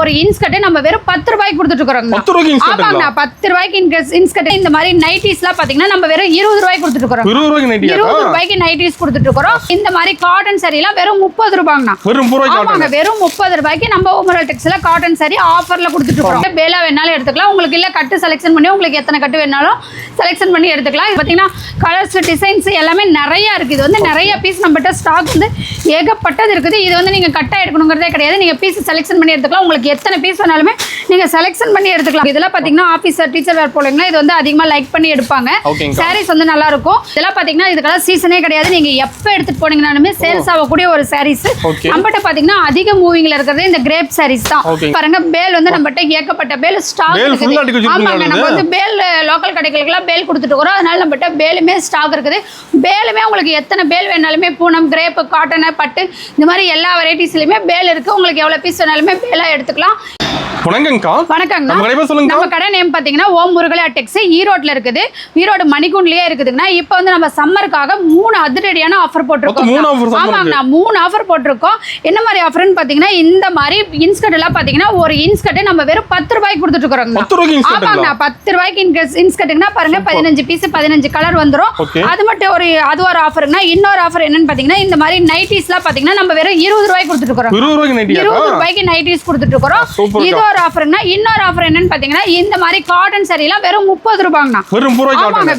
ஒரு இன்ஸ்கர்ட் நம்ம வெறும் 10 ரூபாய்க்கு கொடுத்துட்டு இருக்கோம். 10 ரூபாய்க்கு இன்ஸ்கர்ட். ஆமாங்க 10 ரூபாய்க்கு இன்ஸ்கர்ட். இந்த மாதிரி நைட்டிஸ்லாம் பாத்தீங்கன்னா நம்ம வெறும் 20 ரூபாய்க்கு கொடுத்துட்டு இருக்கோம். 20 ரூபாய்க்கு நைட்டியா? 20 ரூபாய்க்கு நைட்டிஸ் கொடுத்துட்டு இருக்கோம். இந்த மாதிரி காட்டன் சாரிலாம் வெறும் 30 ரூபாய்ங்கண்ணா. வெறும் 30 ரூபாய்க்கு ஆமாங்க வெறும் 30 ரூபாய்க்கு நம்ம ஓமரல் டெக்ஸ்ல காட்டன் சாரி ஆஃபர்ல கொடுத்துட்டு இருக்கோம். பேலா வேணாலும் எடுத்துக்கலாம். உங்களுக்கு இல்ல கட்டு செலக்ஷன் பண்ணி உங்களுக்கு எத்தனை கட்டு வேணாலும் செலக்ஷன் பண்ணி எடுத்துக்கலாம். இது பாத்தீங்கன்னா கலர்ஸ் டிசைன்ஸ் எல்லாமே நிறைய இருக்கு. இது வந்து நிறைய பீஸ் நம்மகிட்ட ஸ்டாக் வந்து ஏகப்பட்டது இருக்குது. இது வந்து நீங்க கட்டா எடுக்கணுங்கிறதே கிடையாது. நீங்க பீஸ் செலக்ஷன் பண்ணி எடுத்துக்கலாம். உங்களுக்கு எத்தனை பீஸ் வேணாலுமே நீங்க செலக்ஷன் பண்ணி எடுத்துக்கலாம். இதெல்லாம் பாத்தீங்கன்னா ஆபீசர் டீச்சர் வேர் போலீங்கன்னா இது வந்து அதிகமா லைக் பண்ணி எடுப்பாங்க. சாரீஸ் வந்து நல்லா இருக்கும். இதெல்லாம் பாத்தீங்கன்னா இதுக்கெல்லாம் சீசனே கிடையாது. நீங்க எப்ப எடுத்துட்டு போனீங்கன்னாலுமே சேல்ஸ் ஆகக்கூடிய ஒரு சாரீஸ். நம்மகிட்ட பாத்தீங்கன்னா அதிக மூவிங்ல இருக்கிறது இந்த கிரேப் சாரீஸ் தான். பாருங்க பேல் வந்து நம்மகிட்ட ஏகப்பட்ட பேல் ஸ்டாக் இருக்குது. ஆமாங்க நம்ம வந்து பேல் லோக்கல் கடைகளுக்கெல்லாம் பேல் கொடுத்துட்டு இருக்கோம். அதனால நம்மகிட்ட பேலுமே ஸ்டாக் இருக்குது. பேலுமே உங்களுக்கு எத்தனை பேல் வேணாலுமே பூனம் கிரேப் காட்டன் பட்டு இந்த மாதிரி எல்லா வெரைட்டிஸ்லயுமே பேல் இருக்கு. உங்களுக்கு எவ்வளவு பீஸ் வேணாலுமே பேலா எடுத்துக்கலாம். வணக்கம்க்கா. வணக்கங்க. நம்ம கடை நேம் பாத்தீங்கன்னா ஓம் முருகலா டெக்ஸ் ஈரோட்ல இருக்குது. ஈரோடு மணிக்குண்ட்லயே இருக்குதுங்கன்னா இப்போ வந்து நம்ம சம்மருக்காக 3 அதிரடியான ஆஃபர் போட்டிருக்கோம். ஆமாங்கண்ணா 3 ஆஃபர் போட்டிருக்கோம். என்ன மாதிரி ஆஃபர்னு பாத்தீங்கன்னா இந்த மாதிரி இன்ஸ்கர்ட் எல்லாம் பாத்தீங்கன்னா ஒரு இன்ஸ்கர்ட் நம்ம வெறும் 10 ரூபாய்க்கு கொடுத்துட்டு இருக்கோம். ஆமாங்கண்ணா 10 ரூபாய்க்கு இன்ஸ்கர்ட்னா பாருங்க 15 பீஸ் 15 கலர் வந்துரும். அது மட்டும் அது ஒரு ஆஃபருங்கண்ணா. இன்னொரு ஆஃபர் என்னன்னு பாத்தீங்கன்னா இந்த மாதிரி நைட்டிஸ்லாம் பாத்தீங்கன்னா நம்ம வெறும் 20 ரூபாய்க்கு கொடுத்துட்டு இருக்கோம். 20 ரூபாய்க்கு நைட்டிஸ் கொடுத்துட்டு இருக்கோம். இது ஒரு ஆஃபர்னா. இன்னொரு ஆஃபர் என்னன்னு பாத்தீங்கன்னா இந்த மாதிரி காட்டன் சாரிலாம் வெறும் 30 ரூபாய்ங்கண்ணா.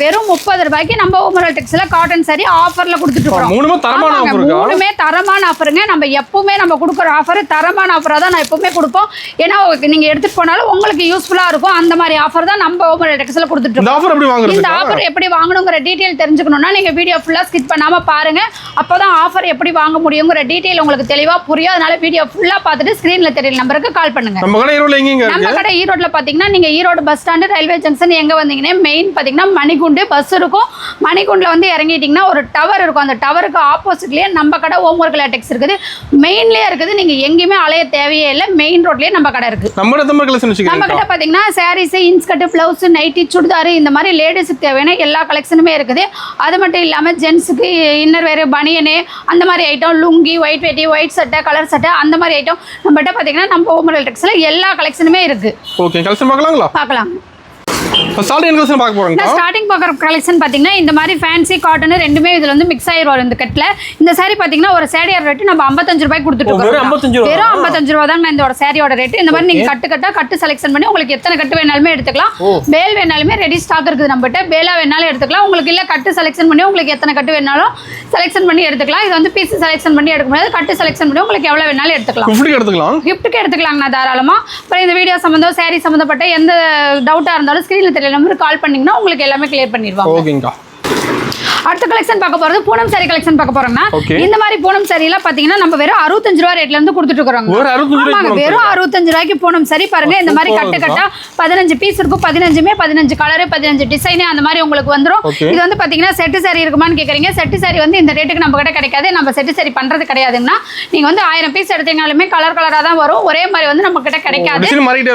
வெறும் 30 ரூபாய்க்கு நம்ம ஓமரல் டெக்ஸ்ல காட்டன் சாரி ஆஃபர்ல கொடுத்துட்டு இருக்கோம். மூணுமே தரமான ஆஃபருங்க. நம்ம எப்பவுமே நம்ம கொடுக்குற ஆஃபர் தரமான ஆஃபரா தான் நான் எப்பவுமே கொடுப்போம். ஏன்னா நீங்க எடுத்துட்டு போனாலும் உங்களுக்கு யூஸ்ஃபுல்லா இருக்கும். அந்த மாதிரி ஆஃபர் தான் நம்ம ஓமரல் டெக்ஸ்ல கொடுத்துட்டு இருக்கோம். இந்த ஆஃபர் எப்படி வாங்கணுங்கிற டீடைல் தெரிஞ்சுக்கணும்னா நீங்க வீடியோ ஃபுல்லா ஸ்கிப் பண்ணாம பாருங்க. அப்பதான் ஆஃபர் எப்படி வாங்க முடியுங்கிற டீடைல் உங்களுக்கு தெளிவா புரியும். அதனால வீடியோ ஃபுல்லா பார்த்துட்டு ஸ்கிரீன்ல தெரியல நம்பருக்கு கால் பண்ணுங்க. நம்ம கடை ஈரோட்ல பாத்தீங்கன்னா நீங்க Erode bus stand railway junction எங்க வந்தீங்கன்னா மெயின் பாத்தீங்கன்னா மணிகுண்டு பஸ் இருக்கும். மணிகுண்டுல வந்து இறங்கிட்டீங்கன்னா ஒரு டவர் இருக்கும். அந்த டவருக்கு ஆப்போசிட்லயே நம்ம கடை ஓம் முருகலா டெக்ஸ் இருக்குது. மெயின்லயே இருக்குது. நீங்க எங்கேயுமே அலைய தேவையே இல்லை. மெயின் ரோட்லயே நம்ம கடை இருக்கு. நம்ம கடை பாத்தீங்கன்னா saris inskirt blouse nightie churidar இந்த மாதிரி லேடிஸுக்கு தேவையான எல்லா கலெக்ஷனுமே இருக்குது. அது மட்டும் இல்லாம ஜென்ஸுக்கு இன்னர் வேறு பனியனு அந்த மாதிரி ஐட்டம் லுங்கி ஒயிட் வேட்டி ஒயிட் சட்டை கலர் சட்டை அந்த மாதிரி ஐட்டம் நம்மகிட்ட பாத்தீங்கன்னா நம்ம ஓம் முருகலா டெக்ஸ்ல எல்லா கலெக்ஷனுமே இருக்கு. ஓகே கலெக்ஷன் பார்க்கலாங்களா? பார்க்கலாம். ஸ்டார்டிங் கலெக்ஷன் பார்க்க போறோம். ஸ்டார்டிங் பார்க்குற கலெக்ஷன் பாத்தீங்கன்னா இந்த மாதிரி ஃபேன்சி காட்டன் ரெண்டுமே இதுல வந்து மிக்ஸ் ஆயி வரும். இந்த கட்ல இந்த சாரி பாத்தீங்கன்னா ஒரு சாரியோட ரேட் நம்ம 55 ரூபாய்க்கு கொடுத்துட்டு இருக்கோம். வெறும் 55 ரூபாய் தான் இந்த சாரியோட ரேட். இந்த மாதிரி நீங்க கட்டு செலக்ஷன் பண்ணி உங்களுக்கு எத்தனை கட்டு வேணாலுமே எடுத்துக்கலாம். பேல் வேணாலுமே ரெடி ஸ்டாக் இருக்குது நம்மகிட்ட. பேலா வேணாலும் எடுத்துக்கலாம். உங்களுக்கு இல்ல கட்டு செலக்ஷன் பண்ணி உங்களுக்கு எத்தனை கட்டு வேணாலும் செலக்ஷன் பண்ணி எடுத்துக்கலாம். இது வந்து பீஸ் செலக்ஷன் பண்ணி எடுக்க முடியாது. கட்டு செலக்ஷன் பண்ணி உங்களுக்கு எவ்வளவு வேணாலும் எடுத்துக்கலாம். கிஃப்ட்டுக்கு எடுத்துக்கலாங்கண்ணா தாராளமா. அப்புறம் இந்த வீடியோ சம்பந்தம் சாரி சம்பந்தப்பட்ட எந்த டவுட்டா இருந்தாலும் ஸ்கிரீன்ல தெரியல நம்பருக்கு கால் பண்ணீங்கன்னா உங்களுக்கு எல்லாமே கிளியர் பண்ணிடுவாங்க. ஓகேங்கா. அடுத்த கலெக்ஷன் பார்க்க போறது பூனம் சாரி கலெக்ஷன் பார்க்க போறோம்னா இந்த மாதிரி பூனம் சாரி எல்லாம் பாத்தீங்கன்னா நம்ம வெறும் 65 ரூபாய் ரேட்ல இருந்து கொடுத்துட்டு இருக்கோம். வெறும் 65 ரூபாய்க்கு பூனம் சாரி பாருங்க. இந்த மாதிரி கட்டா 15 பீஸ் இருக்கும். 15மே 15 கலர் 15 டிசைன் அந்த மாதிரி உங்களுக்கு வந்துரும். இது வந்து பாத்தீங்கன்னா செட்டு சாரி இருக்குமான்னு கேக்குறீங்க. செட்டு சாரி வந்து இந்த ரேட்டுக்கு நம்ம கிட்ட கிடைக்காது. நம்ம செட்டு சாரி பண்றது கிடையாதுன்னா நீங்க வந்து 1000 பீஸ் எடுத்தீங்கனாலுமே கலரா தான் வரும். ஒரே மாதிரி வந்து நம்ம கிட்ட கிடைக்காது.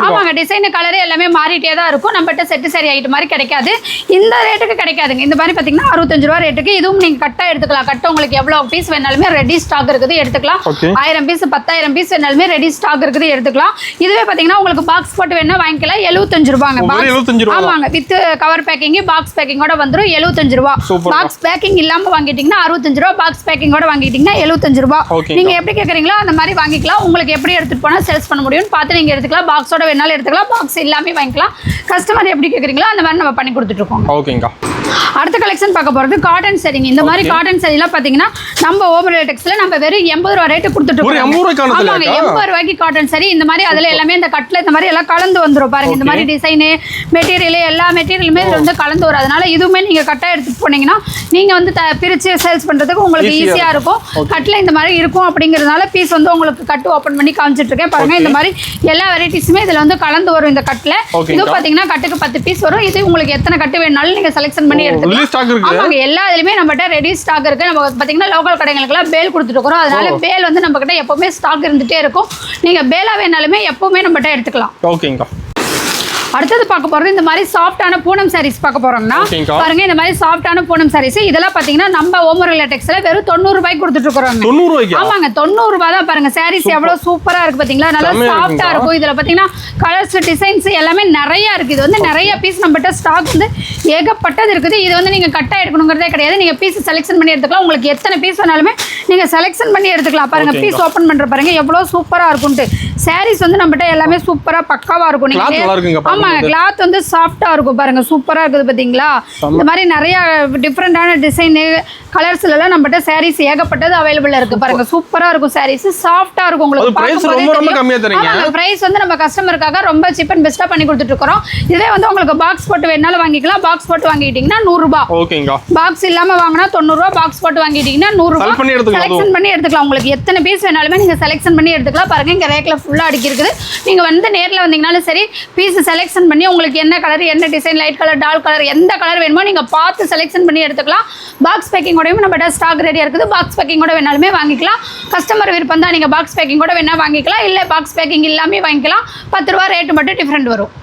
ஆமாங்க டிசைன் கலர் எல்லாமே மாறிட்டே தான் இருக்கும். நம்ம கிட்ட செட்டு சாரி ஐட்டம் மாதிரி கிடைக்காது. இந்த ரேட்டுக்கு கிடைக்காதுங்க. இந்த மாதிரி பாத்தீங்கன்னா 65 ரூபாய் ரேட்டுக்கு இதுவும் நீங்க கட்டா எடுத்துக்கலாம். கட்ட உங்களுக்கு எவ்வளவு பீஸ் வேணாலுமே ரெடி ஸ்டாக் இருக்குது எடுத்துக்கலாம். 1000 பீஸ் 10000 பீஸ் வேணாலுமே ரெடி ஸ்டாக் இருக்குது எடுத்துக்கலாம். இதுவே பாத்தீங்கன்னா உங்களுக்கு பாக்ஸ் போட்டு வேணா வாங்கிக்கலாம். 75 ரூபாங்க. ஆமாங்க வித் கவர் பேக்கிங் பாக்ஸ் பேக்கிங்கோட வந்துரும் 75 ரூபாய். பாக்ஸ் பேக்கிங் இல்லாம வாங்கிட்டீங்கன்னா 65 ரூபாய். பாக்ஸ் பேக்கிங்கோட வாங்கிட்டீங்கன்னா 75 ரூபாய். நீங்க எப்படி கேக்குறீங்களோ அந்த மாதிரி வாங்கிக்கலாம். உங்களுக்கு எப்படி எடுத்துட்டு போனா சேல்ஸ் பண்ண முடியும்னு பார்த்து நீங்க எடுத்துக்கலாம். பாக்ஸோட வேணாலும் எடுத்துக்கலாம். பாக்ஸ் இல்லாம வாங்கிக்கலாம். கஸ்டமர் எப்படி கேக்குறீங்களோ அந்த மாதிரி நம்ம பண்ணி கொடுத்துட்டு இருக்கோம். ஓகேங்கா. அடுத்த கலெக்ஷன் பார்க்க போறது காட்டன் சாரிங்க. இந்த மாதிரி காட்டன் சாரி எல்லாம் பாத்தீங்கன்னா நம்ம ஓமரல் டெக்ஸ்ல நம்ம வெறும் 80 ரூபாய் ரேட் கொடுத்துட்டு இருக்கோம். 80 ரூபாய்க்கு காட்டன் சாரி. இந்த மாதிரி அதுல எல்லாமே இந்த கட்ல இந்த மாதிரி எல்லாம் கலந்து வந்துரும் பாருங்க. இந்த மாதிரி டிசைன் மெட்டீரியல் எல்லா மெட்டீரியலுமே இதுல வந்து கலந்து வரும். அதனால இதுவுமே நீங்க கட்டா எடுத்துட்டு போனீங்கன்னா நீங்க வந்து பிரிச்சு சேல்ஸ் பண்றதுக்கு உங்களுக்கு ஈஸியா இருக்கும். கட்ல இந்த மாதிரி இருக்கும் அப்படிங்கறதுனால பீஸ் வந்து உங்களுக்கு கட்டு ஓபன் பண்ணி காமிச்சிட்டு இருக்கேன் பாருங்க. இந்த மாதிரி எல்லா வெரைட்டிஸுமே இதுல வந்து கலந்து வரும். இந்த கட்ல இது பாத்தீங்கன்னா கட்டுக்கு 10 பீஸ் வரும். இது உங்களுக்கு எத்தனை கட்டு வேணாலும் நீங்க செலக்ஷன் பண்ணி எடுத்துக்கலாம். ஆமாங்க எல்லா இதுலயுமே நம்மகிட்ட ரெடி ஸ்டாக் இருக்கு. நம்ம பாத்தீங்கன்னா லோக்கல் கடைகளுக்கெல்லாம் பேல் கொடுத்துட்டு இருக்கோம். அதனால பேல் வந்து நம்ம கிட்ட எப்பவுமே ஸ்டாக் இருந்துட்டே இருக்கும். நீங்க பேலா வேணாலுமே எப்பவுமே நம்மகிட்ட எடுத்துக்கலாம். ஓகேங்க. அடுத்தது பார்க்க போறது இந்த மாதிரி சாஃப்டான பூனம் சாரீஸ் பார்க்க போறோம்னா ஓகேங்கா. பாருங்க இந்த மாதிரி சாஃப்டான பூனம் சாரீஸ் இதெல்லாம் பாத்தீங்கன்னா நம்ம ஓமரல் லேட்டெக்ஸ்ல வெறும் 90 ரூபாய்க்கு கொடுத்துட்டு இருக்கோம் 90 ரூபாய்க்கு ஆமாங்க 90 ரூபாய் தான் பாருங்க சாரீஸ் எவ்வளவு சூப்பரா இருக்கு பாத்தீங்களா நல்லா செமையா சாஃப்டா இருக்குங்கா. இருக்கும் இதுல பாத்தீங்கன்னா கலர்ஸ் டிசைன்ஸ் எல்லாமே நிறைய இருக்கு இது வந்து நிறைய பீஸ் நம்மகிட்ட ஸ்டாக் வந்து ஏகப்பட்டது இருக்குது இது வந்து நீங்க கட்டா எடுக்கணுங்கிறதே கிடையாது நீங்க பீஸ் செலக்ஷன் பண்ணி எடுத்துக்கலாம் உங்களுக்கு எத்தனை பீஸ் வேணாலுமே நீங்க செலக்ஷன் பண்ணி எடுத்துக்கலாம் பாருங்க ஓகேங்கா. பீஸ் ஓபன் பண்ற பாருங்க எவ்வளவு சூப்பரா இருக்கும்ட்டு சாரீஸ் வந்து நம்மகிட்ட எல்லாமே சூப்பரா பக்காவா இருக்கும் Cloth நல்லா இருக்குங்க ஆமாங்க பாருங்க. கிளாத் வந்து சாஃப்டா இருக்கும் பாருங்க சூப்பரா இருக்குது பாத்தீங்களா இந்த மாதிரி நிறைய டிஃப்ரெண்டான டிசைன் கலர்ஸ்ல எல்லாம் நம்மகிட்ட சாரீஸ் ஏகப்பட்டது அவைலபிள் இருக்கு பாருங்க சூப்பரா இருக்கும் சாரீஸ் சாஃப்டா இருக்கும் அது உங்களுக்கு price ரொம்ப ரொம்ப கம்மியா தரீங்க. பிரைஸ் வந்து நம்ம கஸ்டமருக்காக ரொம்ப சீப் அண்ட் பெஸ்டா பண்ணி கொடுத்துட்டு இருக்கோம் இதே வந்து உங்களுக்கு பாக்ஸ் போட்டு வேணாலும் வாங்கிக்கலாம் பாக்ஸ் போட்டு வாங்கிட்டீங்கன்னா 100 ரூபாய் ஓகேங்கா. பாக்ஸ் இல்லாம வாங்கினா 90 ரூபாய் பாக்ஸ் போட்டு வாங்கிட்டீங்கன்னா 100 Select பண்ணி ரூபாய் எடுத்துக்கலாம் செலக்ஷன் பண்ணி எடுத்துக்கலாம் உங்களுக்கு எத்தனை பீஸ் வேணாலுமே நீங்க செலக்ஷன் பண்ணி எடுத்துக்கலாம் பாருங்க இங்க ரேக்ல ஃபுல்லா அடுக்கி இருக்குது நீங்க வந்து நேர்ல வந்தீங்கனாலும் சரி பீஸ் செலக்ஷன் பண்ணி உங்களுக்கு என்ன கலர் என்ன design light colour dark colour எந்த கலர் வேணுமோ நீங்க பார்த்து செலக்ஷன் பண்ணி எடுத்துக்கலாம் பாக்ஸ் பேக்கிங் கூடயும் நம்ம ஸ்டாக் ரெடியா இருக்குது பாக்ஸ் பேக்கிங் கூட வேணாலுமே வாங்கிக்கலாம் கஸ்டமர் விருப்பம் தான் நீங்க பாக்ஸ் பேக்கிங் கூட வேணா வாங்கிக்கலாம் இல்ல பாக்ஸ் பேக்கிங் இல்லாம வாங்கிக்கலாம் 10 ரூபாய் ரேட் மட்டும் டிஃபரெண்ட் வரும்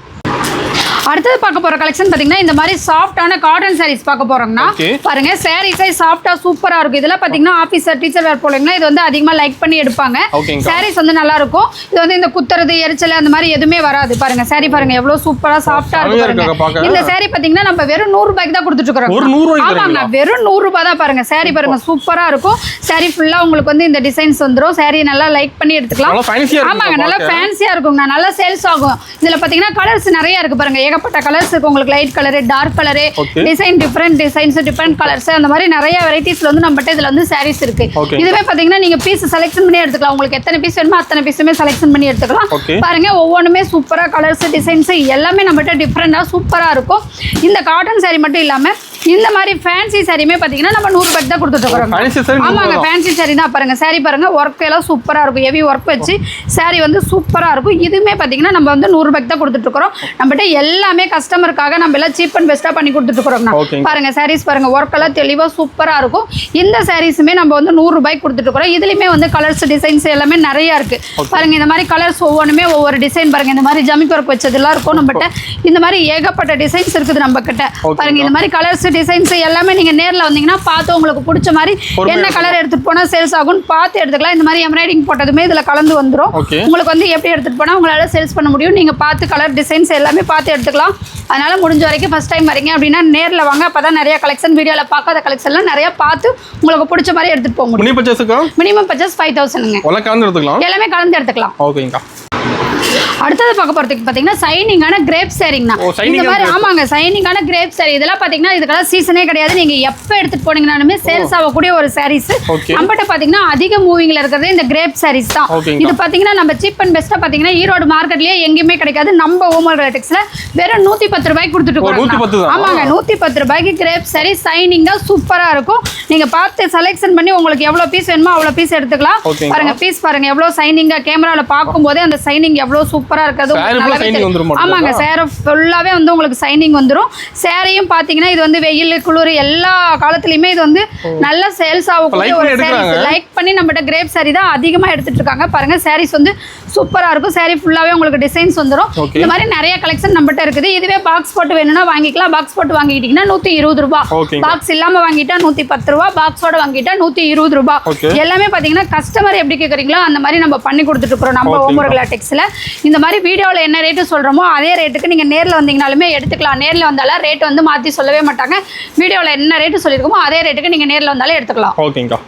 அடுத்தது பார்க்க போற கலெக்ஷன் பாத்தீங்கன்னா இந்த மாதிரி சாஃப்டான காட்டன் சாரீஸ் பார்க்க போறோம்னா Okay. பாருங்க சாரீஸை சாஃப்டா சூப்பரா இருக்கும் இதெல்லாம் பாத்தீங்கன்னா ஆபீசர் டீச்சர் வேர் போலீங்கன்னா இது வந்து அதிகமா லைக் பண்ணி எடுப்பாங்க ஓகேங்கா. சாரீஸ் வந்து நல்லா இருக்கும் இது வந்து இந்த குத்துறது எரிச்சல் அந்த மாதிரி எதுவுமே வராது பாருங்க சாரி பாருங்க எவ்வளவு சூப்பரா சாஃப்டா இருக்கு செமையா இருக்குங்க பாருங்க பார்க்க. இந்த சாரி பாத்தீங்கன்னா நம்ம வெறும் 100 ரூபாய்க்கு தான் கொடுத்துட்டு இருக்கோம் ஒரு 100 ரூபாய்க்கு ஆமாங்க தரீங்களா? வெறும் 100 ரூபாய் தான் பாருங்க சாரி பாருங்க சூப்பரா இருக்கும் சாரி ஃபுல்லா உங்களுக்கு வந்து இந்த டிசைன்ஸ் வந்துரும் சாரி நல்லா லைக் பண்ணி எடுத்துக்கலாம் நல்லா fancy-ஆ இருக்குங்க ஆமாங்க நல்லா பார்க்க. ஃபேன்சியா இருக்குங்க நல்லா சேல்ஸ் ஆகும் இதுல பாத்தீங்கன்னா கலர்ஸ் நிறைய இருக்கு பாருங்க ஏகப்பட்ட கலர்ஸ் இருக்கு உங்களுக்கு light colour dark colour Okay. Design different designs different colours அந்த மாதிரி நிறைய வெரைட்டிஸ்ல வந்து நம்மகிட்ட இதுல வந்து சாரீஸ் இருக்கு Okay. இதுவே பாத்தீங்கன்னா நீங்க பீஸ் செலக்ஷன் பண்ணி எடுத்துக்கலாம் உங்களுக்கு எத்தனை பீஸ் வேணுமோ அத்தனை பீஸுமே செலக்ஷன் பண்ணி எடுத்துக்கலாம் Okay. பாருங்க ஒவ்வொன்றுமே சூப்பரா கலர்ஸ் டிசைன்ஸ் எல்லாமே நம்மகிட்ட டிஃபரெண்டா சூப்பரா இருக்கும் இந்த காட்டன் saree மட்டும் இல்லாம இந்த மாதிரி ஃபேன்சி சாரியுமே பாத்தீங்கன்னா நம்ம 100 ரூபாய்க்கு தான் கொடுத்துட்டு இருக்கோம் Fancy saree 100 ஆமாங்க தான். ஃபேன்சி saree தான் பாருங்க saree பாருங்க ஒர்க் எல்லாம் சூப்பரா இருக்கும் ஹெவி ஒர்க் வச்சு saree வந்து சூப்பரா இருக்கும் இதுமே பாத்தீங்கன்னா நம்ம வந்து 100 ரூபாய்க்கு தான் கொடுத்துட்டு இருக்கோம் நம்மகிட்ட எல்லாமே கஸ்டமருக்காக நம்ம எல்லாம் சீப் அண்ட் பெஸ்டா பண்ணி கொடுத்துட்டு இருக்கோம் Okay. பாருங்க sarees பாருங்க ஒர்க் எல்லாம் தெளிவா சூப்பரா இருக்கும் இந்த சாரீஸுமே நம்ம வந்து 100 ரூபாய்க்கு கொடுத்துட்டு இருக்கோம் இதுலயுமே வந்து கலர்ஸ் டிசைன்ஸ் எல்லாமே நிறைய இருக்கு பாருங்க இந்த மாதிரி கலர்ஸ் ஒவ்வொன்றுமே ஒவ்வொரு டிசைன் பாருங்க இந்த மாதிரி ஜமிக் ஒர்க் வச்சதெல்லாம் இருக்கும் நம்மகிட்ட இந்த மாதிரி ஏகப்பட்ட டிசைன்ஸ் இருக்குது நம்ம கிட்ட பாருங்க இந்த மாதிரி கலர்ஸ் டிசைன்ஸ் எல்லாமே நீங்க நேர்ல வந்தீங்கன்னா பார்த்து உங்களுக்கு பிடிச்ச மாதிரி என்ன கலர் எடுத்துட்டு போனா சேல்ஸ் ஆகும் பார்த்து எடுத்துக்கலாம் இந்த மாதிரி எம்ப்ராய்டிங் போட்டதுமே இதுல கலந்து வந்துரும் Okay. உங்களுக்கு வந்து எப்படி எடுத்துட்டு போனா உங்களால சேல்ஸ் பண்ண முடியும் நீங்க பார்த்து கலர் டிசைன்ஸ் எல்லாமே பார்த்து எடுத்துக்கலாம் அதனால முடிஞ்ச வரைக்கும் ஃபர்ஸ்ட் டைம் வரீங்க அப்படின்னா நேர்ல வாங்க அப்பதான் நிறைய கலெக்ஷன் வீடியோல பார்க்காத கலெக்ஷன்லாம் நிறைய பார்த்து உங்களுக்கு பிடிச்ச மாதிரி எடுத்துட்டு போக முடியும் மினி பர்ச்சேஸ்க்கா மினிமம் பர்ச்சேஸ் 5000ங்க எல்லாம் கலந்து எடுத்துக்கலாம் எல்லாமே கலந்து எடுத்துக்கலாம் ஓகேங்கா. அடுத்தது பார்க்க போறதுக்கு பாத்தீங்கன்னா சைனிங்கான கிரேப் சாரிங்கண்ணா ஓ, shining இந்த மாதிரி ஆன ஆமாங்க சைனிங்கான கிரேப் சாரி இதெல்லாம் பாத்தீங்கன்னா இதுக்கெல்லாம் சீசனே கிடையாது நீங்க எப்ப எடுத்துட்டு போனீங்கனாலுமே சேல்ஸ் ஆகக்கூடிய ஒரு சாரீஸ் Okay. நம்மகிட்ட பாத்தீங்கன்னா அதிக மூவிங்ல இருக்கிறது இந்த கிரேப் சாரீஸ் தான் ஓகேங்கா. இது பாத்தீங்கன்னா நம்ம சீப் அண்ட் பெஸ்டா பாத்தீங்கன்னா ஈரோடு மார்க்கெட்லயே எங்கேயுமே கிடைக்காது நம்ம ஓமல் லேட்டெக்ஸ்ல வெறும் 110 ரூபாய்க்கு கொடுத்துட்டு ஓ, 110 இருக்கோம் தான். ஆமாங்க 110 ரூபாய்க்கு கிரேப் சாரி சைனிங்கா சூப்பரா இருக்கும் நீங்க பார்த்து செலக்ஷன் பண்ணி உங்களுக்கு எவ்வளவு பீஸ் வேணுமோ அவ்வளவு பீஸ் எடுத்துக்கலாம் ஓகேங்கா. பாருங்க பீஸ் பாருங்க எவ்வளவு சைனிங்கா கேமரால பார்க்கும்போதே அந்த சைனிங் எவ்வளவு சூப்பரா இருக்குது Saree full நல்லாவே shining தெரியும். வந்துரும் மட்டும் ஆமாங்க தான். சேர ஃபுல்லாவே வந்து உங்களுக்கு சைனிங் வந்துரும் சாரியும் பாத்தீங்கன்னா இது வந்து வெயில் குளிர் எல்லா காலத்துலயுமே இது வந்து நல்ல சேல்ஸ் ஆகக்கூடிய like ஒரு பண்ணி சாரீஸ் எடுக்கறாங்க. லைக் பண்ணி நம்மகிட்ட கிரேப் சாரி தான் அதிகமா எடுத்துட்டு இருக்காங்க பாருங்க சாரீஸ் வந்து சூப்பரா இருக்கும் சாரி ஃபுல்லாவே உங்களுக்கு டிசைன்ஸ் வந்துரும் Okay. இந்த மாதிரி நிறைய கலெக்ஷன் நம்மகிட்ட இருக்குது இதுவே பாக்ஸ் போட்டு வேணும்னா வாங்கிக்கலாம் பாக்ஸ் போட்டு வாங்கிட்டீங்கன்னா 120 ரூபாய் Okay. பாக்ஸ் இல்லாம வாங்கிட்டா 110 ரூபாய் பாக்ஸோட வாங்கிட்டா 120 ரூபாய் Okay. எல்லாமே பாத்தீங்கன்னா கஸ்டமர் எப்படி கேக்குறீங்களோ அந்த மாதிரி நம்ம பண்ணி கொடுத்துட்டு இருக்கோம் நம்ம Okay. ஓமர் லாட்டெக்ஸ்ல இந்த மாதிரி வீடியோல என்ன ரேட் சொல்றோமோ அதே ரேட்டுக்கு நீங்க நேர்ல வந்தீங்கனாலுமே எடுத்துக்கலாம் நேர்ல வந்தாலும் ரேட் வந்து மாத்தி சொல்லவே மாட்டாங்க வீடியோல என்ன ரேட் சொல்லிருக்கோமோ அதே ரேட்டுக்கு நீங்க நேர்ல வந்தாலும் எடுத்துக்கலாம் ஓகேங்கா.